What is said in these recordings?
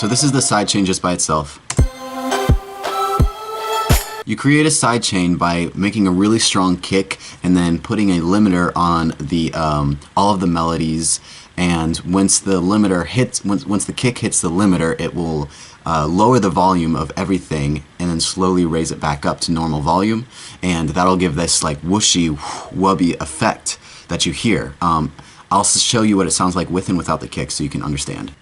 So this is the sidechain just by itself. You create a sidechain by making a really strong kick and then putting a limiter on the all of the melodies. And once the limiter hits, once the kick hits the limiter, it will lower the volume of everything and then slowly raise it back up to normal volume, and that'll give this like whooshy, wubby effect that you hear. I'll show you what it sounds like with and without the kick so you can understand.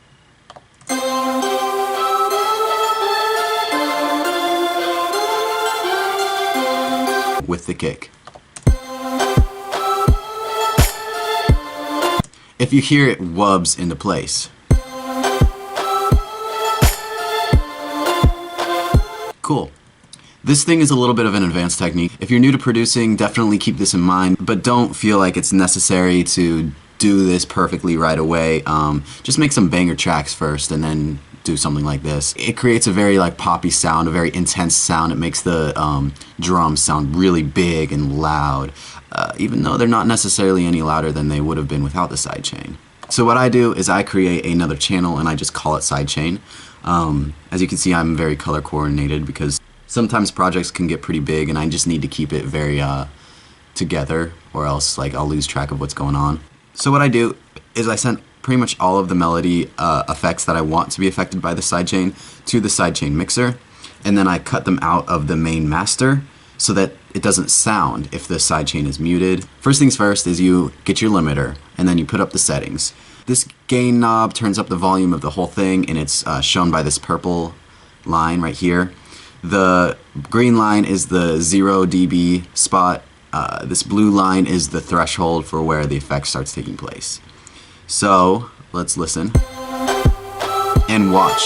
With the kick. If you hear it wubs into place. Cool. This thing is a little bit of an advanced technique. If you're new to producing, definitely keep this in mind, but don't feel like it's necessary to do this perfectly right away. Just make some banger tracks first and then do something like this. It creates a very like poppy sound, a very intense sound. It makes the drums sound really big and loud, even though they're not necessarily any louder than they would have been without the sidechain. So what I do is I create another channel and I just call it Sidechain. As you can see, I'm very color coordinated because sometimes projects can get pretty big and I just need to keep it very together, or else like I'll lose track of what's going on. So what I do is I send pretty much all of the melody effects that I want to be affected by the sidechain to the sidechain mixer, and then I cut them out of the main master so that it doesn't sound if the sidechain is muted. First things first is you get your limiter and then you put up the settings. This gain knob turns up the volume of the whole thing, and it's shown by this purple line right here. The green line is the 0 dB spot. This blue line is the threshold for where the effect starts taking place. So let's listen and watch.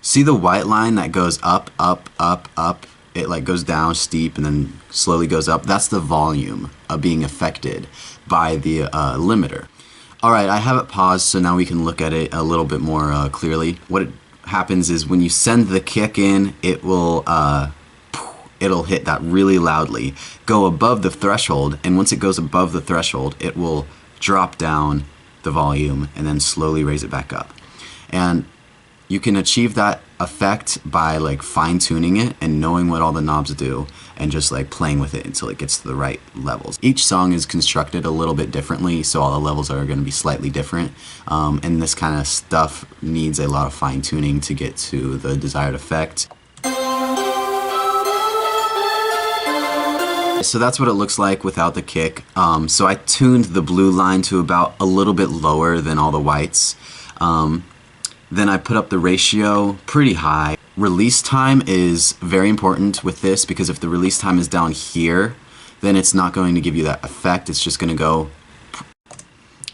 See the white line that goes up, up, up, up? It like goes down steep and then slowly goes up. That's the volume being affected by the limiter. Alright, I have it paused so now we can look at it a little bit more clearly. What happens is when you send the kick in, it will it'll hit that really loudly, go above the threshold, and once it goes above the threshold, it will drop down the volume and then slowly raise it back up. And you can achieve that effect by like fine-tuning it and knowing what all the knobs do and just like playing with it until it gets to the right levels. Each song is constructed a little bit differently, so all the levels are going to be slightly different, and this kind of stuff needs a lot of fine-tuning to get to the desired effect. So that's what it looks like without the kick. So I tuned the blue line to about a little bit lower than all the whites. Then I put up the ratio pretty high. Release time is very important with this because if the release time is down here, then it's not going to give you that effect. It's just going to go.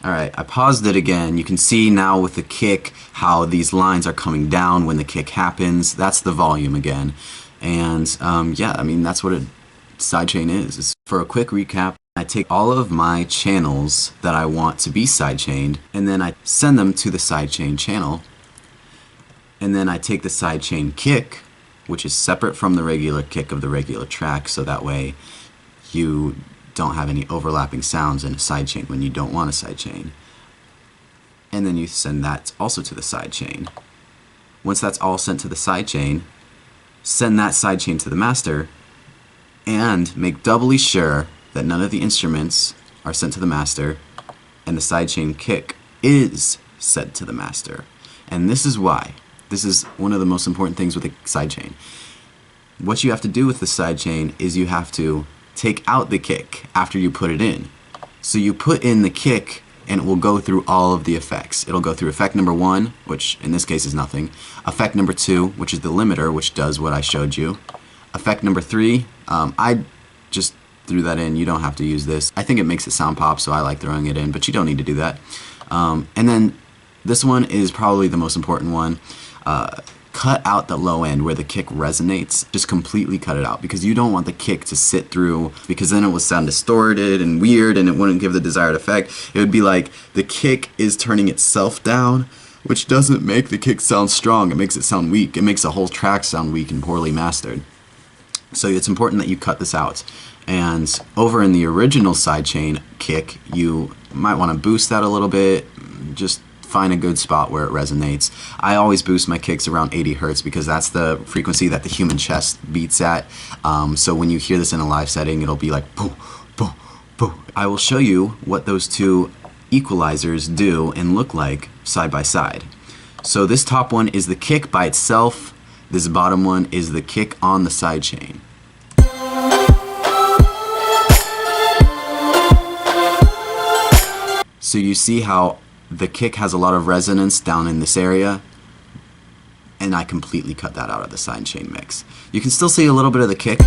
Alright, I paused it again. You can see now with the kick how these lines are coming down when the kick happens. That's the volume again. And yeah, I mean, that's what a sidechain is. For a quick recap, I take all of my channels that I want to be sidechained and then I send them to the sidechain channel. And then I take the sidechain kick, which is separate from the regular kick of the regular track, so that way you don't have any overlapping sounds in a sidechain when you don't want a sidechain. And then you send that also to the sidechain. Once that's all sent to the sidechain, send that sidechain to the master and make doubly sure that none of the instruments are sent to the master and the sidechain kick is sent to the master. And this is why. This is one of the most important things with a sidechain. What you have to do with the sidechain is you have to take out the kick after you put it in. So you put in the kick and it will go through all of the effects. It'll go through effect number 1, which in this case is nothing. Effect number 2, which is the limiter, which does what I showed you. Effect number 3, I just threw that in. You don't have to use this. I think it makes it sound pop, so I like throwing it in, but you don't need to do that. And then this one is probably the most important one. Cut out the low end where the kick resonates. Just completely cut it out because you don't want the kick to sit through, because then it will sound distorted and weird and it wouldn't give the desired effect. It would be like the kick is turning itself down, which doesn't make the kick sound strong. It makes it sound weak. It makes the whole track sound weak and poorly mastered. So it's important that you cut this out. And over in the original sidechain kick, you might want to boost that a little bit, just find a good spot where it resonates. I always boost my kicks around 80 hertz because that's the frequency that the human chest beats at. So when you hear this in a live setting, it'll be like boo, boo, boo. I will show you what those two equalizers do and look like side by side. So this top one is the kick by itself. This bottom one is the kick on the sidechain. So you see how the kick has a lot of resonance down in this area, and I completely cut that out of the sidechain mix. You can still see a little bit of the kick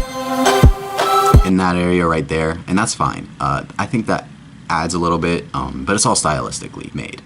in that area right there, and that's fine. I think that adds a little bit, but it's all stylistically made.